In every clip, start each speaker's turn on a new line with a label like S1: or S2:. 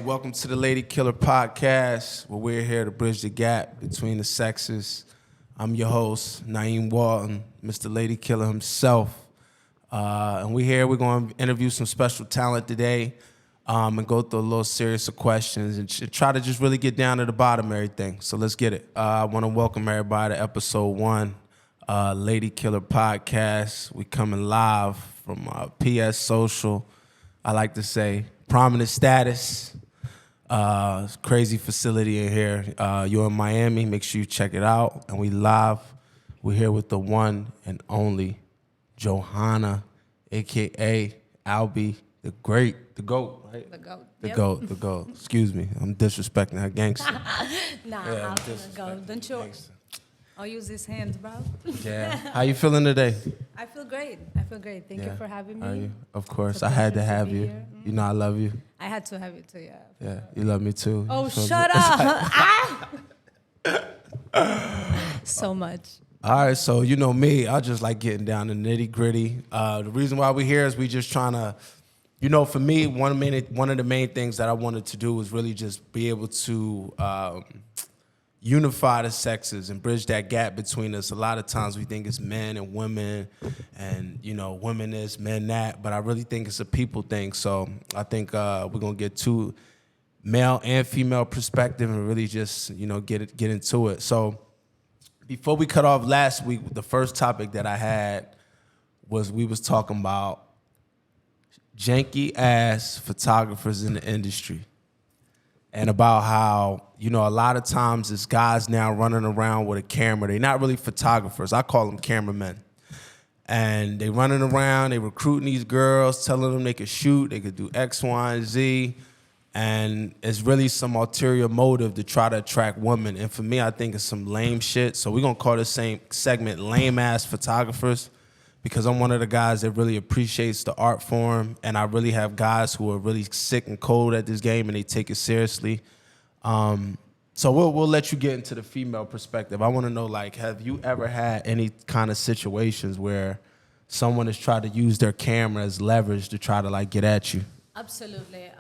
S1: Welcome to the Lady Killer Podcast, where we're here to bridge the gap between the sexes. I'm your host, Naeem Walton, Mr. Lady Killer himself. And we're going to interview some special talent today and go through a little series of questions and try to just really get down to the bottom of everything. So let's get it. I want to welcome everybody to episode 1, Lady Killer Podcast. We coming live from PS Social. I like to say prominent status. Crazy facility in here. You're in Miami. Make sure you check it out. And we live. We're here with the one and only Johanna, a.k.a. Albie, the Great, the GOAT, right?
S2: The GOAT.
S1: The GOAT, the GOAT. Excuse me. I'm disrespecting her gangster.
S2: Nah,
S1: Yeah,
S2: I'm gonna go. Don't you?
S1: Gangster.
S2: I'll use these hands, bro.
S1: Yeah. How you feeling today?
S2: I feel great. Thank you for having me.
S1: Are you? Of course.
S2: It's a
S1: I had to
S2: pleasure to
S1: have
S2: be
S1: you.
S2: here.
S1: You know I love you.
S2: I had to have you too, yeah.
S1: Yeah. You love me too.
S2: Oh,
S1: So-
S2: shut up. So much.
S1: All right, so you know me, I just like getting down to nitty gritty. The reason why we're here is we just trying to, for me, one of the main things that I wanted to do was really just be able to unify the sexes and bridge that gap between us. A lot of times we think it's men and women and, women this, men that, but I really think it's a people thing. So I think we're going to get two male and female perspective and really just, get into it. So before we cut off last week, the first topic that I had was we was talking about janky ass photographers in the industry and about how, a lot of times it's guys now running around with a camera. They're not really photographers. I call them cameramen. And they running around, they recruiting these girls, telling them they could shoot, they could do X, Y, and Z. And it's really some ulterior motive to try to attract women. And for me, I think it's some lame shit. So we're going to call this same segment Lame-Ass Photographers because I'm one of the guys that really appreciates the art form. And I really have guys who are really sick and cold at this game and they take it seriously. So we'll let you get into the female perspective. I want to know, have you ever had any kind of situations where someone has tried to use their camera as leverage to try to, get at you?
S2: Absolutely.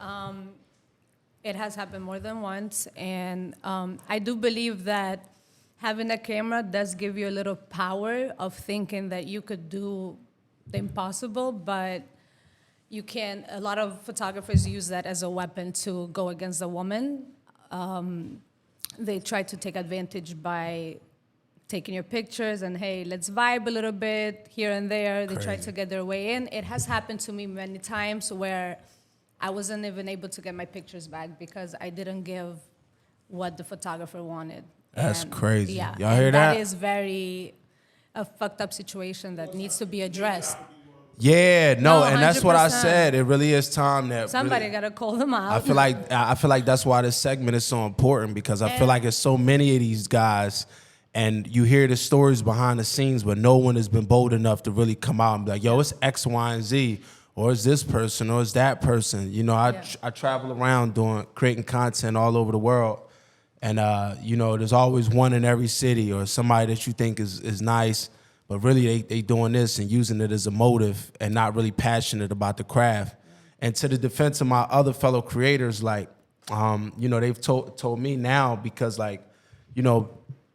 S2: It has happened more than once. And I do believe that having a camera does give you a little power of thinking that you could do the impossible, but you can't. A lot of photographers use that as a weapon to go against a woman. They try to take advantage by taking your pictures and, hey, let's vibe a little bit here and there. They try to get their way in. It has happened to me many times where I wasn't even able to get my pictures back because I didn't give what the photographer wanted.
S1: That's crazy.
S2: Yeah,
S1: Y'all hear that?
S2: That is a fucked up situation that needs to be addressed.
S1: Yeah, no, and that's what I
S2: 100%.
S1: said. It really is time that
S2: Somebody
S1: really,
S2: gotta call them out.
S1: I feel like that's why this segment is so important because I feel like it's so many of these guys, and you hear the stories behind the scenes, but no one has been bold enough to really come out and be like, "Yo, it's X, Y, and Z." Or it's this person, or it's that person. I travel around creating content all over the world. And, there's always one in every city or somebody that you think is nice, but really they doing this and using it as a motive and not really passionate about the craft. And to the defense of my other fellow creators, they've told me now because,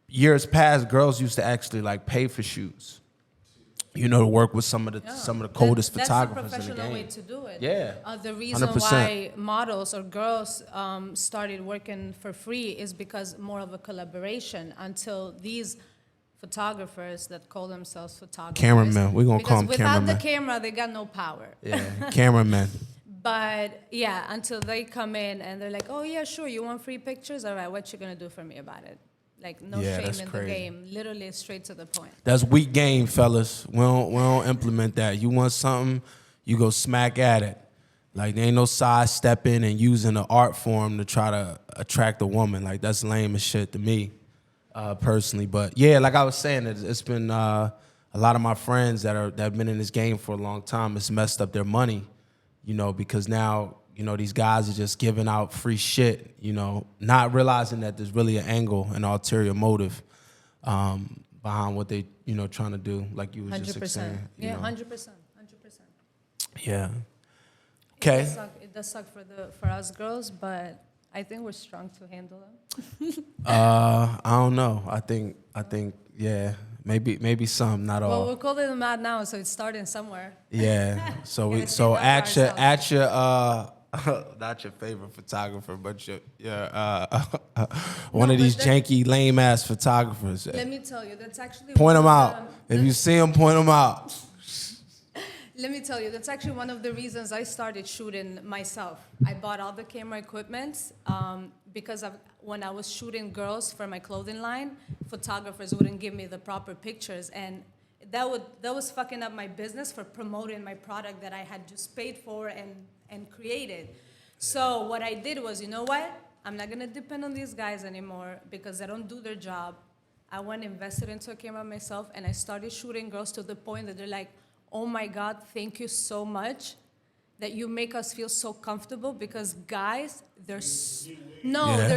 S1: years past, girls used to actually, pay for shoots. To work with some of the coldest photographers in the game.
S2: That's a professional way to do it.
S1: Yeah,
S2: the reason
S1: 100%.
S2: why models or girls started working for free is because more of a collaboration until these photographers that call themselves photographers.
S1: Cameramen. We're going to call them
S2: without
S1: cameramen.
S2: the camera, they got no power.
S1: Yeah, cameramen.
S2: But, yeah, until they come in and they're like, oh, yeah, sure, you want free pictures? All right, what you going to do for me about it? No shame in the game. Literally straight to the point.
S1: That's weak game, fellas. We don't implement that. You want something, you go smack at it. There ain't no sidestepping and using the art form to try to attract a woman. That's lame as shit to me, personally. But yeah, like I was saying, it's been a lot of my friends that have been in this game for a long time. It's messed up their money, because now these guys are just giving out free shit, not realizing that there's really an angle, an ulterior motive behind what they, trying to do, like you was just saying.
S2: 100%. Yeah, 100%. 100%.
S1: Yeah. Okay.
S2: It does suck for us girls, but I think we're strong to handle it.
S1: I don't know. I think, yeah, maybe some, not all.
S2: Well, we're calling them out now, so it's starting somewhere.
S1: Yeah. So
S2: Gotta
S1: we
S2: stand up for
S1: at your not your favorite photographer, but your one of these janky lame ass photographers.
S2: Let me tell you, that's actually
S1: Point them
S2: one
S1: out.
S2: of
S1: If you see them, point them out.
S2: Let me tell you, that's actually one of the reasons I started shooting myself. I bought all the camera equipment because when I was shooting girls for my clothing line, photographers wouldn't give me the proper pictures, and that was fucking up my business for promoting my product that I had just paid for and created. So what I did was, you know what? I'm not gonna depend on these guys anymore because they don't do their job. I went and invested into a camera myself, and I started shooting girls to the point that they're like, oh my God, thank you so much that you make us feel so comfortable, because guys, they're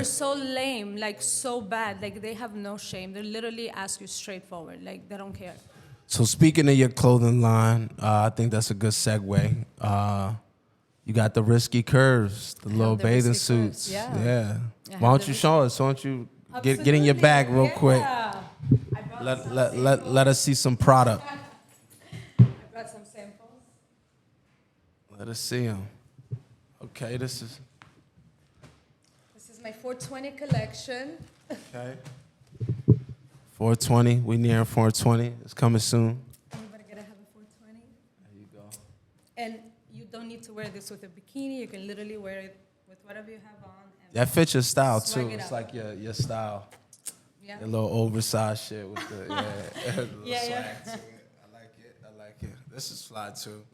S2: so lame, like so bad. Like they have no shame. They literally ask you straightforward. Like they don't care.
S1: So speaking of your clothing line, I think that's a good segue. You got the RyskyCurves, the little
S2: the
S1: bathing
S2: RyskyCurves,
S1: suits.
S2: yeah.
S1: Why don't you show us? Why don't you get in your bag real quick?
S2: Yeah.
S1: Let us see some product.
S2: I brought some samples.
S1: Let us see them. Okay, this is
S2: my 420 collection.
S1: okay. 420. We near 420. It's coming soon.
S2: Everybody gotta have a 420.
S1: There you go.
S2: And you don't need to wear this with a bikini. You can literally wear it with whatever you have on. And
S1: That fits your style
S2: swag
S1: too.
S2: it
S1: It's
S2: up.
S1: like your style.
S2: Yeah.
S1: A little oversized shit with the little
S2: Yeah,
S1: swag
S2: yeah.
S1: to it. I like it. This is fly too.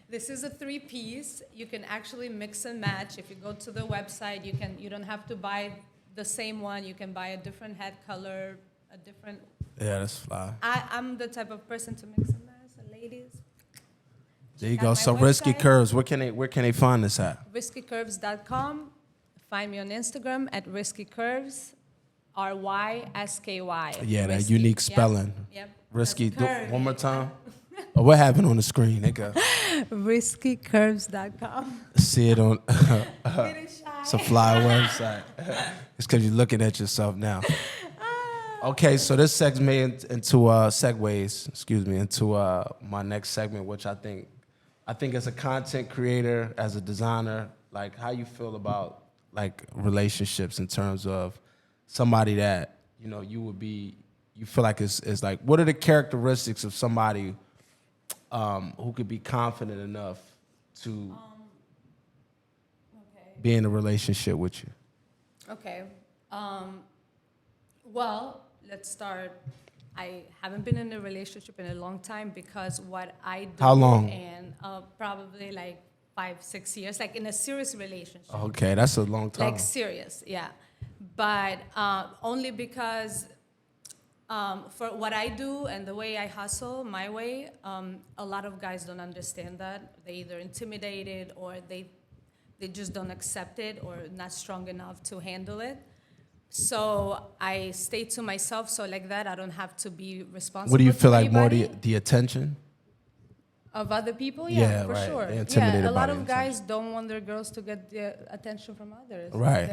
S2: This is a 3-piece. You can actually mix and match. If you go to the website, you don't have to buy the same one. You can buy a different head color, a different.
S1: Yeah, that's fly.
S2: I'm the type of person to mix and match. So ladies.
S1: There you
S2: check
S1: go.
S2: out
S1: So
S2: my website.
S1: RyskyCurves, where can they find this at?
S2: RyskyCurves.com. Find me on Instagram at RyskyCurves. RYSKY.
S1: Yeah, that
S2: Risky.
S1: unique spelling.
S2: Yep.
S1: Risky.
S2: Curve.
S1: One more time. Oh, what happened on the screen, nigga?
S2: RyskyCurves.com.
S1: See it on.
S2: Getting shy.
S1: It's a fly website. It's because you're looking at yourself now. Okay, so this segment into segues. Excuse me, into my next segment, which I think as a content creator, as a designer, like how you feel about like relationships in terms of somebody that you feel like is like, what are the characteristics of somebody who could be confident enough to be in a relationship with you?
S2: Okay. Well, let's start. I haven't been in a relationship in a long time because what I do.
S1: How long?
S2: And probably like 5-6 years, like in a serious relationship.
S1: Okay, that's a long time.
S2: Like serious, yeah. But only because for what I do and the way I hustle, my way, a lot of guys don't understand that. They either intimidated or they just don't accept it or not strong enough to handle it. So I stay to myself, so like that I don't have to be responsible.
S1: What do you
S2: to
S1: feel like more
S2: anybody.
S1: the attention?
S2: Of other people?
S1: Yeah,
S2: for
S1: right.
S2: sure.
S1: They're intimidated
S2: Yeah, a lot
S1: by
S2: of
S1: the
S2: guys don't want their girls to get the attention from others.
S1: Right.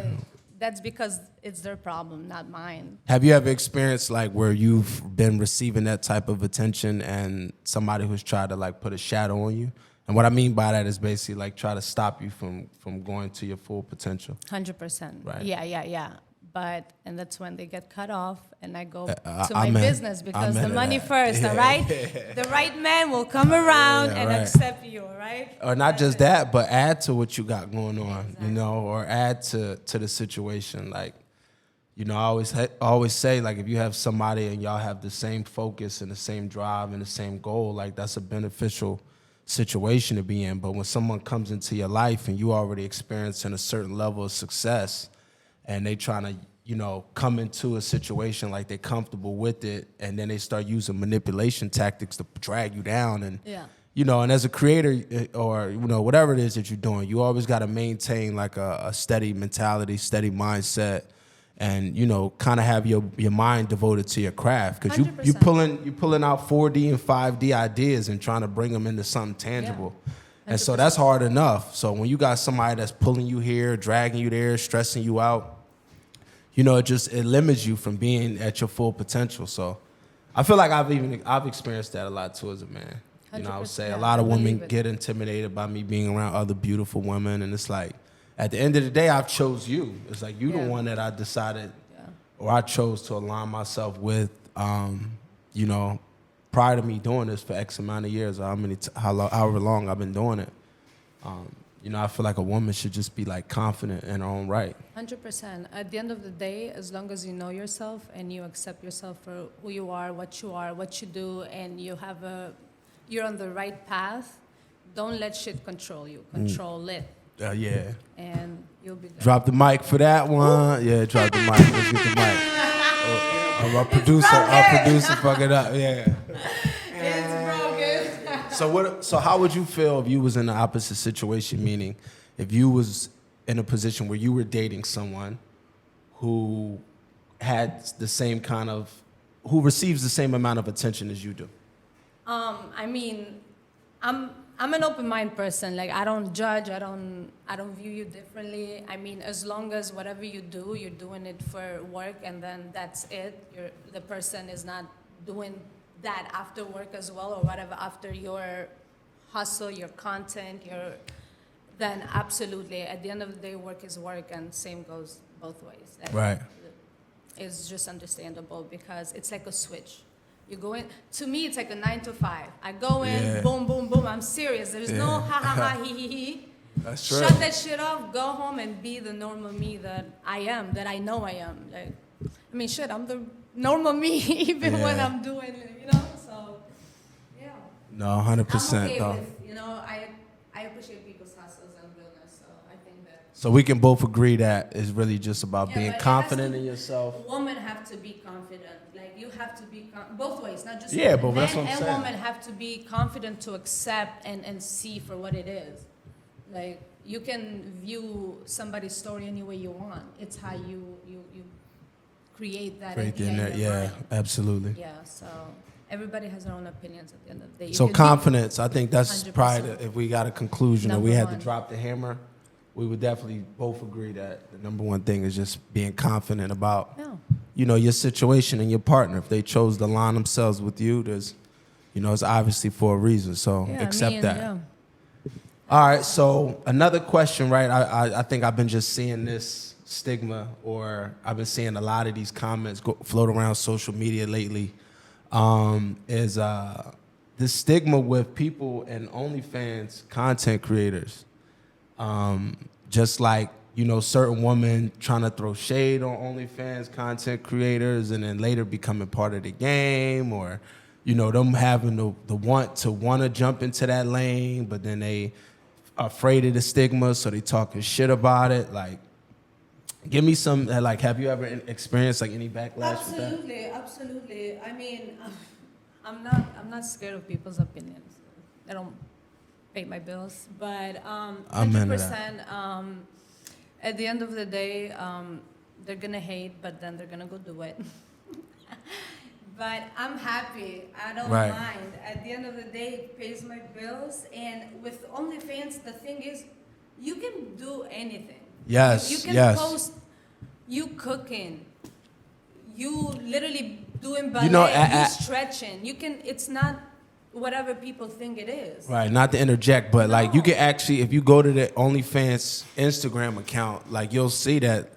S2: That's because it's their problem, not mine.
S1: Have you ever experienced like where you've been receiving that type of attention and somebody who's tried to like put a shadow on you? And what I mean by that is basically like try to stop you from going to your full potential.
S2: 100%.
S1: Right.
S2: Yeah. And that's when they get cut off, and I go to
S1: I'm
S2: my
S1: in.
S2: business because
S1: I'm
S2: the
S1: into
S2: money
S1: that.
S2: first, all right? The right man will come around and
S1: right.
S2: accept you, all right?
S1: Or not just that, but add to what you got going on, or add to the situation. Like, I always say, like, if you have somebody and y'all have the same focus and the same drive and the same goal, like, that's a beneficial situation to be in. But when someone comes into your life and you already experiencing a certain level of success and they trying to, come into a situation like they're comfortable with it, and then they start using manipulation tactics to drag you down. And, and as a creator or, whatever it is that you're doing, you always got to maintain like a steady mentality, steady mindset, and, kind of have your mind devoted to your craft. Because you pulling out 4D and 5D ideas and trying to bring them into something tangible. And so that's hard enough. So when you got somebody that's pulling you here, dragging you there, stressing you out, you know, it limits you from being at your full potential. So I feel like I've experienced that a lot too as a man. You know, I would say a lot of women get intimidated by me being around other beautiful women, and it's like, at the end of the day, I've chose you. It's like you the one that I decided, or I chose to align myself with. You know, prior to me doing this for X amount of years, or however long I've been doing it. You know, I feel like a woman should just be like confident in her own right.
S2: 100%. At the end of the day, as long as you know yourself and you accept yourself for who you are, what you do, and you're on the right path, don't let shit control you. Control it.
S1: Yeah.
S2: And you'll be good.
S1: Drop the mic for that one. Yeah, drop the mic. Let's get the mic. Our producer fuck it up. Yeah.
S2: It's broken.
S1: So how would you feel if you was in the opposite situation? Meaning, if you was in a position where you were dating someone who had the same who receives the same amount of attention as you do?
S2: I mean, I'm an open-minded person. Like, I don't judge. I don't view you differently. I mean, as long as whatever you do, you're doing it for work, and then that's it. The person is not doing that after work as well, or whatever, after your hustle, your content, then absolutely. At the end of the day, work is work, and same goes both ways.
S1: Right.
S2: It's just understandable because it's like a switch. You go in. To me, it's like a 9 to 5. I go in, boom, boom, boom. I'm serious. There's no ha ha ha he he he.
S1: That's true.
S2: Shut that shit off. Go home and be the normal me that I am. That I know I am. Like, I mean, shit. I'm the normal me even when I'm doing it. You know. So, yeah.
S1: No, 100%.
S2: I'm okay with, you know, I appreciate people's hustles and realness. So I think that.
S1: So we can both agree that it's really just about being confident in yourself.
S2: Women have to be confident. Like, you have to be both ways, not just
S1: but
S2: men
S1: that's what I'm
S2: and
S1: saying.
S2: women have to be confident to accept and see for what it is. Like, you can view somebody's story any way you want. It's how you create that idea in your mind.
S1: Absolutely.
S2: Yeah, so everybody has their own opinions at the end of the day.
S1: So confidence, I think that's
S2: 100%.
S1: probably, if we got a conclusion and we
S2: Number
S1: had to
S2: one.
S1: drop the hammer, we would definitely both agree that the number one thing is just being confident about, you know, your situation and your partner. If they chose to align themselves with you, there's, you know, it's obviously for a reason. So accept that. Yeah. All right. So another question, right? I think I've been just seeing this stigma, or I've been seeing a lot of these comments float around social media lately, is this stigma with people and OnlyFans content creators. Just like, you know, certain women trying to throw shade on OnlyFans content creators and then later becoming part of the game, or, you know, them having the want to jump into that lane, but then they are afraid of the stigma, so they talking shit about it. Like, give me some, like, have you ever experienced like any backlash with that?
S2: Absolutely. I mean, I'm not scared of people's opinions. They don't pay my bills, but 100%. At the end of the day, they're gonna hate, but then they're gonna go do it. But I'm happy. I don't mind. At the end of the day, it pays my bills. And with OnlyFans, the thing is, you can do anything.
S1: Yes.
S2: You can post you cooking, you literally doing ballet, you stretching. You can. It's not whatever people think it is. Right,
S1: not to interject, but like you can actually, if you go to the OnlyFans Instagram account, like you'll see that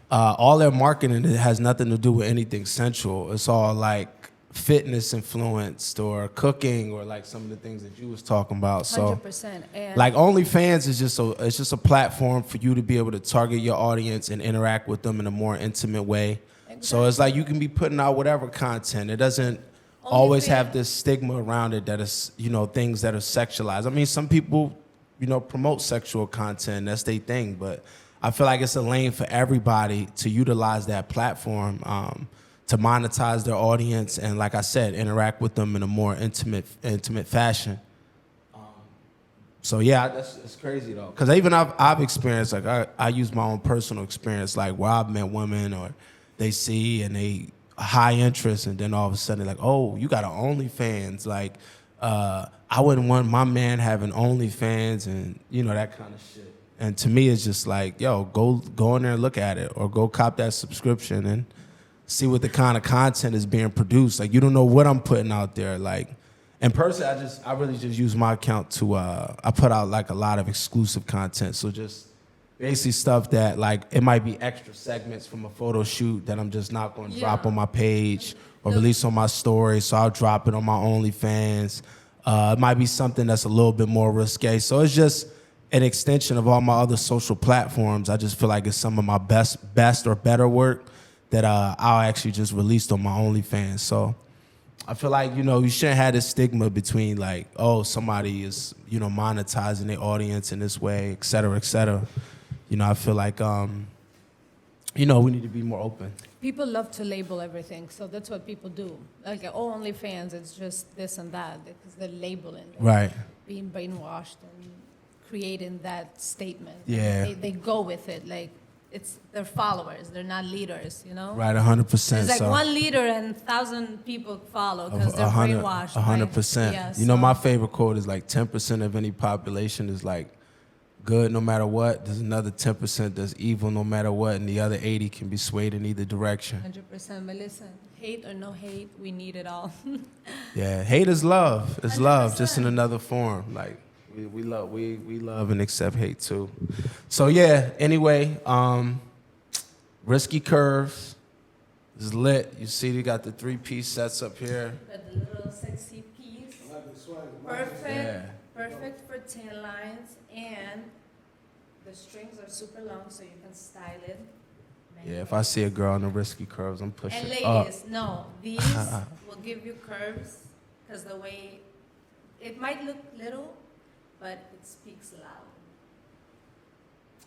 S1: all their marketing has nothing to do with anything sensual. It's all like fitness influenced or cooking or like some of the things that you was talking about. So
S2: 100%. And
S1: like OnlyFans is just a platform for you to be able to target your audience and interact with them in a more intimate way. Exactly. So it's like you can be putting out whatever content. It doesn't always have this stigma around it that is, you know, things that are sexualized. I mean, some people, you know, promote sexual content. That's their thing. But I feel like it's a lane for everybody to utilize that platform to monetize their audience and, like I said, interact with them in a more intimate fashion. So yeah, it's crazy though. Because even I've experienced, like I use my own personal experience, like where I've met women or they see and they high interest, and then all of a sudden like, oh, you got an OnlyFans, like I wouldn't want my man having OnlyFans and, you know, that kind of shit. And to me, it's just like, yo, go in there and look at it, or go cop that subscription and see what the kind of content is being produced. Like, you don't know what I'm putting out there. Like, and personally, I really just use my account to, I put out like a lot of exclusive content. So just basically stuff that, like, it might be extra segments from a photo shoot that I'm just not going to drop on my page or release on my story. So I'll drop it on my OnlyFans. It might be something that's a little bit more risque. So it's just an extension of all my other social platforms. I just feel like it's some of my best or better work that I'll actually just release on my OnlyFans. So I feel like, you know, you shouldn't have this stigma between like, oh, somebody is, you know, monetizing their audience in this way, et cetera, et cetera. You know, I feel like, you know, we need to be more open.
S2: People love to label everything, so that's what people do. Like, oh, OnlyFans, it's just this and that, because they're labeling.
S1: Right.
S2: Being brainwashed and creating that statement.
S1: Yeah.
S2: They go with it, like, it's their followers, they're not leaders, you know?
S1: Right, 100%.
S2: There's like
S1: so,
S2: one leader and 1,000 people follow because they're brainwashed.
S1: 100%.
S2: Right? Yeah,
S1: you know, my favorite quote is like 10% of any population is like good no matter what. There's another 10% that's evil no matter what, and the other 80 can be swayed in either direction.
S2: 100%. But listen, hate or no hate, we need it all.
S1: Yeah, hate is love. It's love,
S2: 100%.
S1: just in another form. Like, we love and accept hate too. So yeah, anyway, RyskyCurves is lit. You see they got the 3-piece sets up here.
S2: Got the little sexy piece. Perfect.
S1: Yeah.
S2: Perfect for tan lines, and the strings are super long so you can style it.
S1: Yeah, if I see a girl in the RyskyCurves, I'm pushing
S2: And
S1: up.
S2: ladies, no, these will give you curves because the way it might look little, but it speaks loud.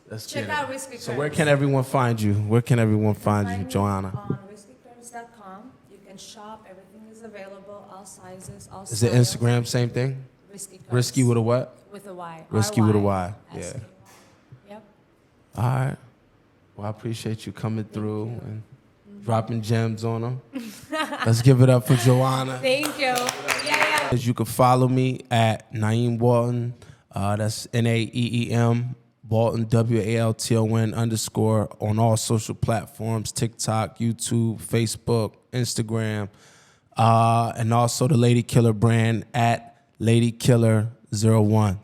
S1: Let's
S2: Check
S1: get
S2: out
S1: it.
S2: RyskyCurves.
S1: So where can everyone find you? Where can everyone find you,
S2: me
S1: Joanna?
S2: On RyskyCurves.com. You can shop. Everything is available. All sizes, all
S1: Is it
S2: styles.
S1: Instagram, same thing?
S2: RyskyCurves.
S1: Risky with a what?
S2: With a Y.
S1: Risky with a Y.
S2: R-Y.
S1: Yeah.
S2: Yep.
S1: All right. Well, I appreciate you coming through and dropping gems on them. Let's give it up for Joanna.
S2: Thank you. Yeah.
S1: You can follow me at Naeem Walton. That's Naeem Walton, WALTON_ on all social platforms: TikTok, YouTube, Facebook, Instagram, and also the Lady Killer brand at LadyKiller01.